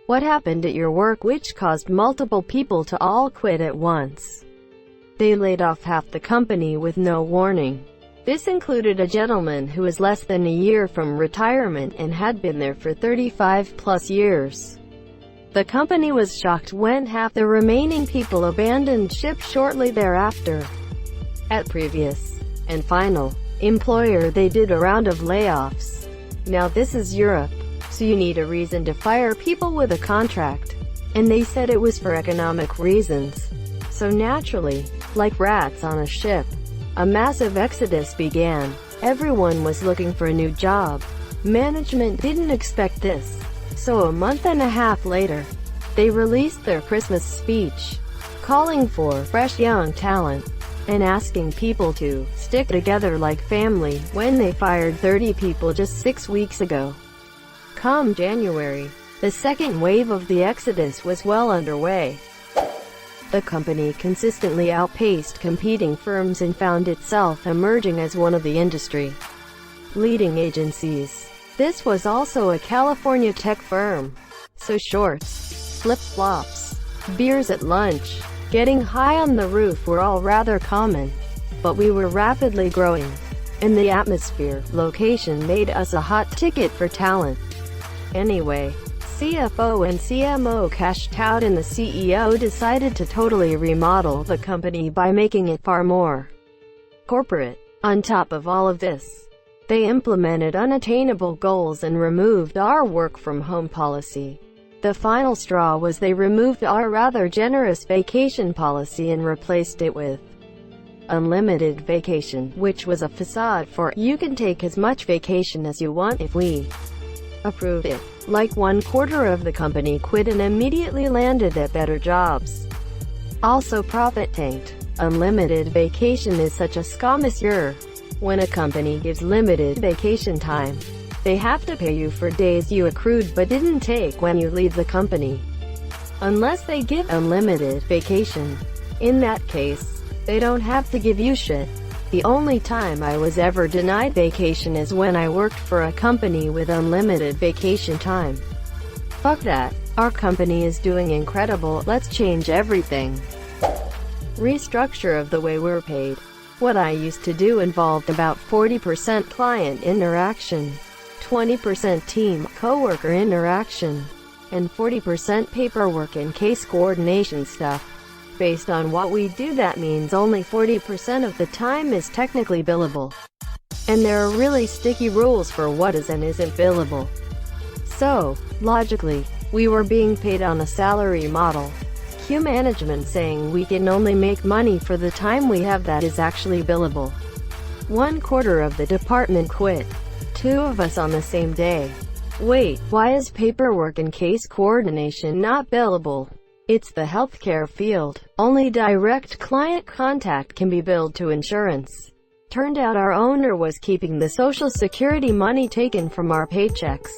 What happened at your work which caused multiple people to all quit at once? They laid off half the company with no warning. This included a gentleman who was less than a year from retirement and had been there for 35+ years. The company was shocked when half the remaining people abandoned ship shortly thereafter. At previous and final employer, they did a round of layoffs. Now this is Europe, so you need a reason to fire people with a contract. And they said it was for economic reasons. So naturally, like rats on a ship, a massive exodus began. Everyone was looking for a new job. Management didn't expect this. So a month and a half later, they released their Christmas speech, calling for fresh young talent, and asking people to stick together like family when they fired 30 people just 6 weeks ago. Come January, the second wave of the exodus was well underway. The company consistently outpaced competing firms and found itself emerging as one of the industry leading agencies. This was also a California tech firm. So shorts, flip-flops, beers at lunch, getting high on the roof were all rather common. But we were rapidly growing, and the atmosphere, location made us a hot ticket for talent. Anyway, CFO and CMO cashed out and the CEO decided to totally remodel the company by making it far more corporate. On top of all of this, they implemented unattainable goals and removed our work-from-home policy. The final straw was they removed our rather generous vacation policy and replaced it with unlimited vacation, which was a facade for, you can take as much vacation as you want if we approve it. Like 1/4 of the company quit and immediately landed at better jobs. Also profit tanked. Unlimited vacation is such a scam. When a company gives limited vacation time, they have to pay you for days you accrued but didn't take when you leave the company. Unless they give unlimited vacation. In that case, they don't have to give you shit. The only time I was ever denied vacation is when I worked for a company with unlimited vacation time. Fuck that. Our company is doing incredible, let's change everything. Restructure of the way we're paid. What I used to do involved about 40% client interaction, 20% team, coworker interaction, and 40% paperwork and case coordination stuff. Based on what we do, that means only 40% of the time is technically billable. And there are really sticky rules for what is and isn't billable. So, logically, we were being paid on a salary model. Q management saying we can only make money for the time we have that is actually billable. 1/4 of the department quit. 2 of us on the same day. Wait, why is paperwork and case coordination not billable? It's the healthcare field. Only direct client contact can be billed to insurance. Turned out our owner was keeping the Social Security money taken from our paychecks.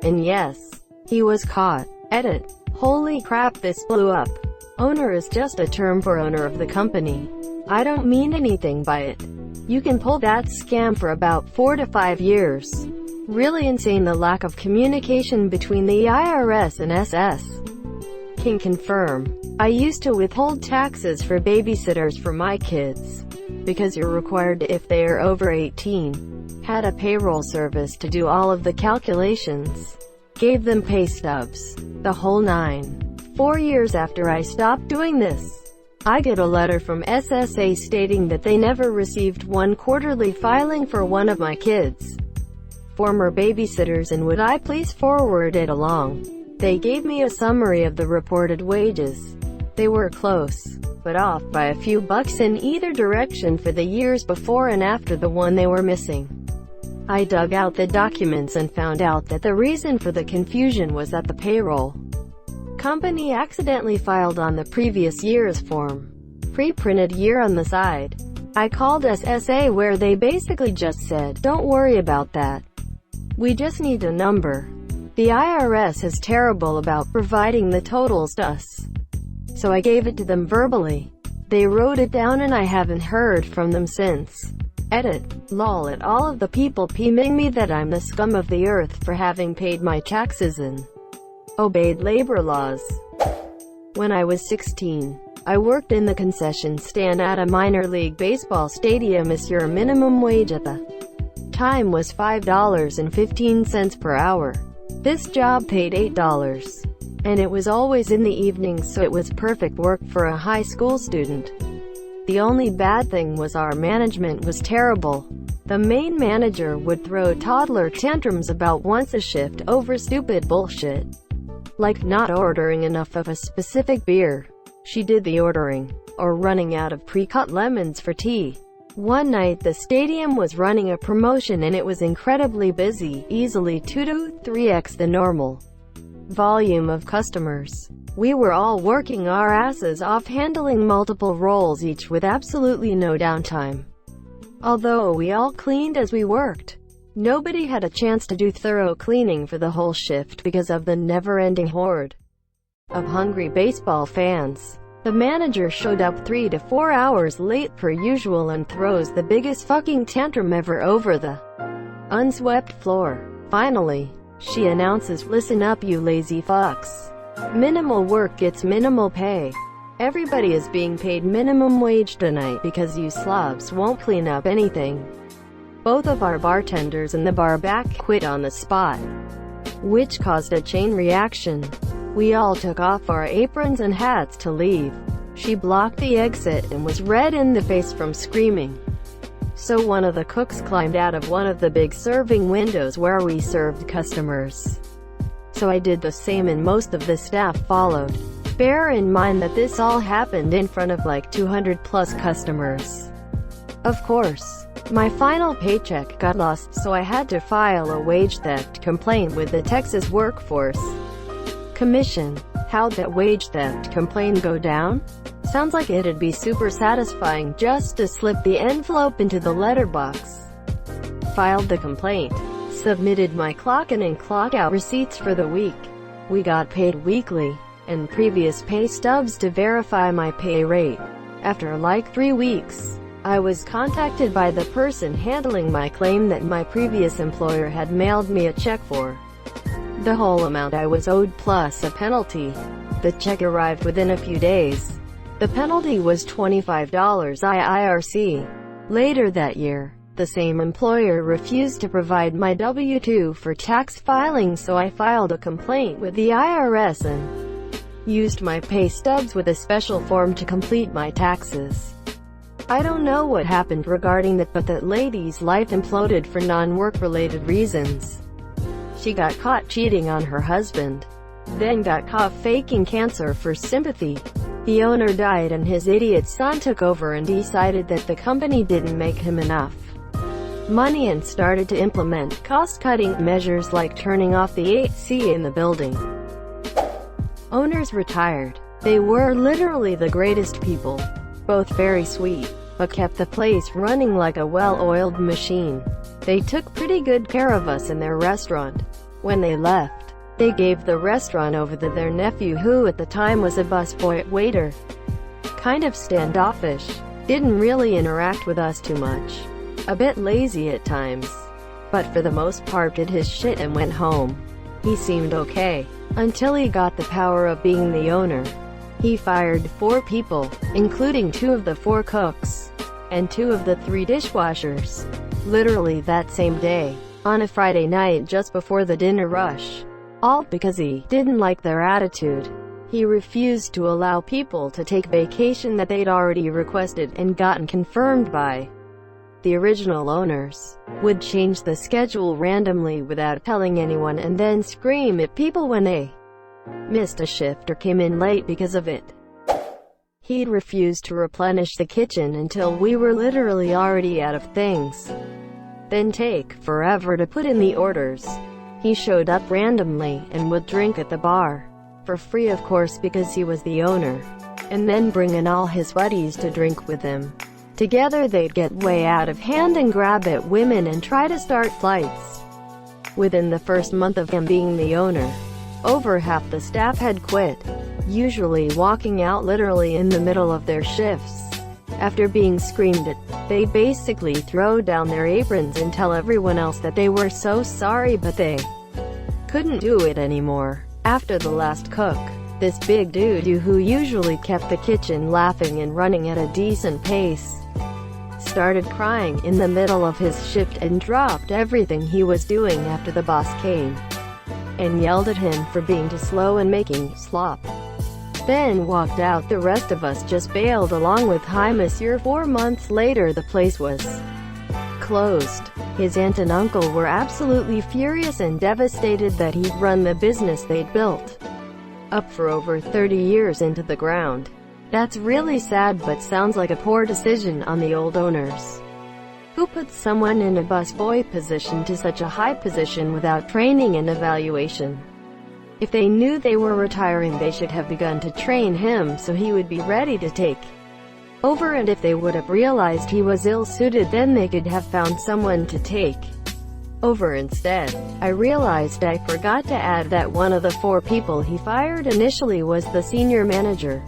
And yes, he was caught. Edit. Holy crap, this blew up. Owner is just a term for owner of the company. I don't mean anything by it. You can pull that scam for about 4 to 5 years. Really insane the lack of communication between the IRS and SS. Can confirm. I used to withhold taxes for babysitters for my kids. Because you're required to if they are over 18. Had a payroll service to do all of the calculations. Gave them pay stubs. The whole 9. 4 years after I stopped doing this, I get a letter from SSA stating that they never received one quarterly filing for one of my kids. Former babysitters, and would I please forward it along. They gave me a summary of the reported wages. They were close, but off by a few bucks in either direction for the years before and after the one they were missing. I dug out the documents and found out that the reason for the confusion was that the payroll company accidentally filed on the previous year's form. Pre-printed year on the side. I called SSA where they basically just said, don't worry about that. We just need a number. The IRS is terrible about providing the totals to us. So I gave it to them verbally. They wrote it down and I haven't heard from them since. Edit. Lol at all of the people PMing me that I'm the scum of the earth for having paid my taxes and obeyed labor laws. When I was 16, I worked in the concession stand at a minor league baseball stadium as your minimum wage at the time was $5.15 per hour. This job paid $8, and it was always in the evenings, so it was perfect work for a high school student. The only bad thing was our management was terrible. The main manager would throw toddler tantrums about once a shift over stupid bullshit, like not ordering enough of a specific beer. She did the ordering, or running out of pre-cut lemons for tea. One night the stadium was running a promotion and it was incredibly busy, easily 2 to 3x the normal volume of customers. We were all working our asses off handling multiple roles each with absolutely no downtime. Although we all cleaned as we worked, nobody had a chance to do thorough cleaning for the whole shift because of the never-ending horde of hungry baseball fans. The manager showed up 3 to 4 hours late per usual and throws the biggest fucking tantrum ever over the unswept floor. Finally, she announces, "Listen up, you lazy fucks. Minimal work gets minimal pay. Everybody is being paid minimum wage tonight because you slobs won't clean up anything." Both of our bartenders in the bar back quit on the spot, which caused a chain reaction. We all took off our aprons and hats to leave. She blocked the exit and was red in the face from screaming. So one of the cooks climbed out of one of the big serving windows where we served customers. So I did the same and most of the staff followed. Bear in mind that this all happened in front of like 200 plus customers. Of course, my final paycheck got lost, so I had to file a wage theft complaint with the Texas Workforce Commission. How'd that wage theft complaint go down? Sounds like it'd be super satisfying just to slip the envelope into the letterbox. Filed the complaint. Submitted my clock in and clock out receipts for the week. We got paid weekly, and previous pay stubs to verify my pay rate. After like 3 weeks, I was contacted by the person handling my claim that my previous employer had mailed me a check for the whole amount I was owed plus a penalty. The check arrived within a few days. The penalty was $25 IRC. Later that year, the same employer refused to provide my W-2 for tax filing, so I filed a complaint with the IRS and used my pay stubs with a special form to complete my taxes. I don't know what happened regarding that, but that lady's life imploded for non-work-related reasons. She got caught cheating on her husband, then got caught faking cancer for sympathy. The owner died and his idiot son took over and decided that the company didn't make him enough money and started to implement cost-cutting measures like turning off the AC in the building. Owners retired. They were literally the greatest people. Both very sweet, but kept the place running like a well-oiled machine. They took pretty good care of us in their restaurant. When they left, they gave the restaurant over to their nephew, who at the time was a busboy waiter. Kind of standoffish. Didn't really interact with us too much. A bit lazy at times. But for the most part did his shit and went home. He seemed okay, until he got the power of being the owner. He fired 4 people, including 2 of the 4 cooks, and 2 of the 3 dishwashers. Literally that same day, on a Friday night just before the dinner rush. All because he didn't like their attitude. He refused to allow people to take vacation that they'd already requested and gotten confirmed by the original owners. Would change the schedule randomly without telling anyone and then scream at people when they missed a shift or came in late because of it. He'd refuse to replenish the kitchen until we were literally already out of things. Then take forever to put in the orders. He showed up randomly and would drink at the bar. For free, of course, because he was the owner. And then bring in all his buddies to drink with him. Together they'd get way out of hand and grab at women and try to start fights. Within the first month of him being the owner, over half the staff had quit, usually walking out literally in the middle of their shifts. After being screamed at, they basically throw down their aprons and tell everyone else that they were so sorry but they couldn't do it anymore. After the last cook, this big dude who usually kept the kitchen laughing and running at a decent pace, started crying in the middle of his shift and dropped everything he was doing after the boss came and yelled at him for being too slow and making slop. Then walked out. The rest of us just bailed along with "Hi monsieur." 4 months later the place was closed. His aunt and uncle were absolutely furious and devastated that he'd run the business they'd built up for over 30 years into the ground. That's really sad, but sounds like a poor decision on the old owners, who put someone in a busboy position to such a high position without training and evaluation. If they knew they were retiring, they should have begun to train him so he would be ready to take over, and if they would have realized he was ill-suited, then they could have found someone to take over instead. I realized I forgot to add that one of the 4 people he fired initially was the senior manager,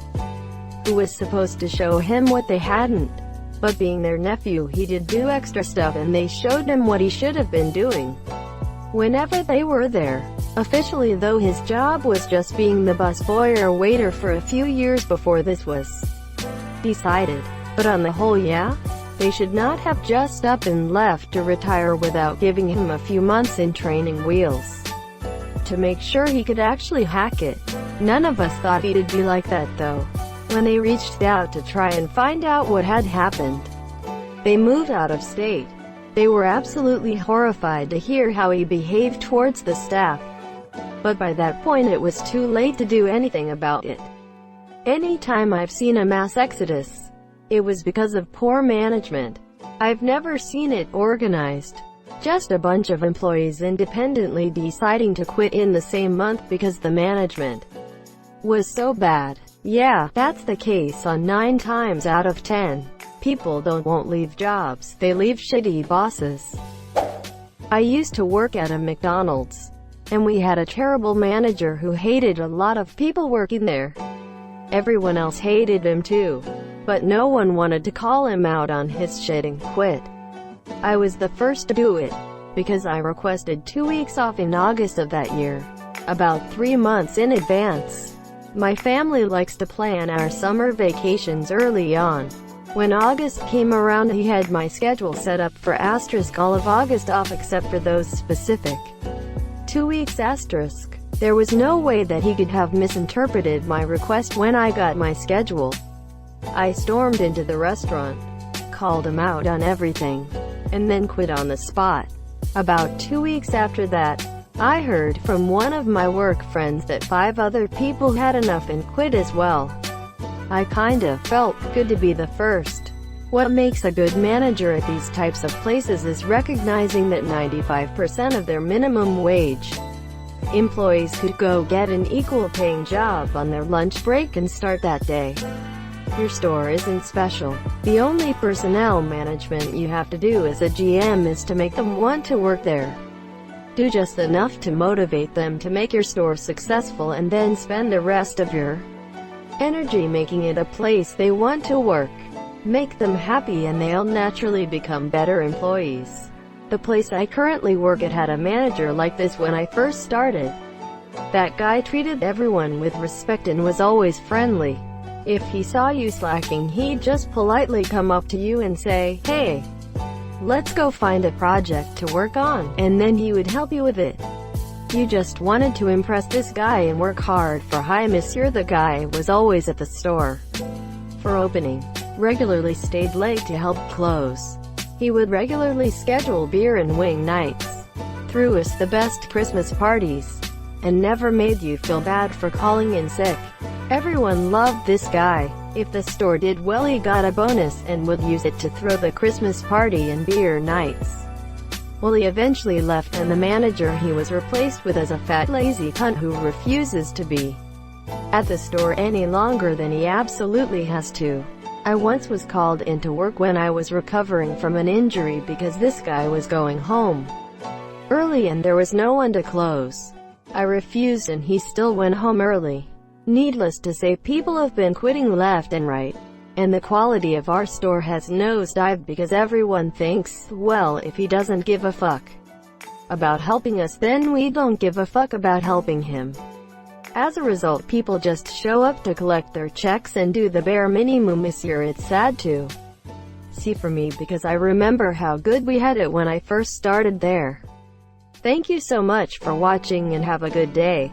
who was supposed to show him what they hadn't. But being their nephew, he did do extra stuff and they showed him what he should have been doing whenever they were there. Officially though, his job was just being the busboy or waiter for a few years before this was decided. But on the whole, yeah, they should not have just up and left to retire without giving him a few months in training wheels to make sure he could actually hack it. None of us thought he'd be like that though. When they reached out to try and find out what had happened, they moved out of state. They were absolutely horrified to hear how he behaved towards the staff. But by that point it was too late to do anything about it. Anytime I've seen a mass exodus, it was because of poor management. I've never seen it organized. Just a bunch of employees independently deciding to quit in the same month because the management was so bad. Yeah, that's the case on 9 times out of 10. People won't leave jobs, they leave shitty bosses. I used to work at a McDonald's, and we had a terrible manager who hated a lot of people working there. Everyone else hated him too, but no one wanted to call him out on his shit and quit. I was the first to do it, because I requested 2 weeks off in August of that year, about 3 months in advance. My family likes to plan our summer vacations early on. When August came around, he had my schedule set up for all of August off except for those specific 2 weeks . There was no way that he could have misinterpreted my request. When I got my schedule, I stormed into the restaurant, called him out on everything, and then quit on the spot. About 2 weeks after that, I heard from one of my work friends that 5 other people had enough and quit as well. I kinda felt good to be the first. What makes a good manager at these types of places is recognizing that 95% of their minimum wage employees could go get an equal-paying job on their lunch break and start that day. Your store isn't special. The only personnel management you have to do as a GM is to make them want to work there. Do just enough to motivate them to make your store successful, and then spend the rest of your energy making it a place they want to work. Make them happy and they'll naturally become better employees. The place I currently work at had a manager like this when I first started. That guy treated everyone with respect and was always friendly. If he saw you slacking, he'd just politely come up to you and say, "Hey, let's go find a project to work on," and then he would help you with it. You just wanted to impress this guy and work hard for "Hi monsieur." The guy was always at the store for opening, regularly stayed late to help close. He would regularly schedule beer and wing nights, threw us the best Christmas parties, and never made you feel bad for calling in sick. Everyone loved this guy. If the store did well, he got a bonus and would use it to throw the Christmas party and beer nights. Well, he eventually left, and the manager he was replaced with is a fat lazy cunt who refuses to be at the store any longer than he absolutely has to. I once was called into work when I was recovering from an injury because this guy was going home early and there was no one to close. I refused and he still went home early. Needless to say, people have been quitting left and right, and the quality of our store has nosedived because everyone thinks, well, if he doesn't give a fuck about helping us, then we don't give a fuck about helping him. As a result, people just show up to collect their checks and do the bare minimum. Monsieur, it's sad to see for me because I remember how good we had it when I first started there. Thank you so much for watching and have a good day.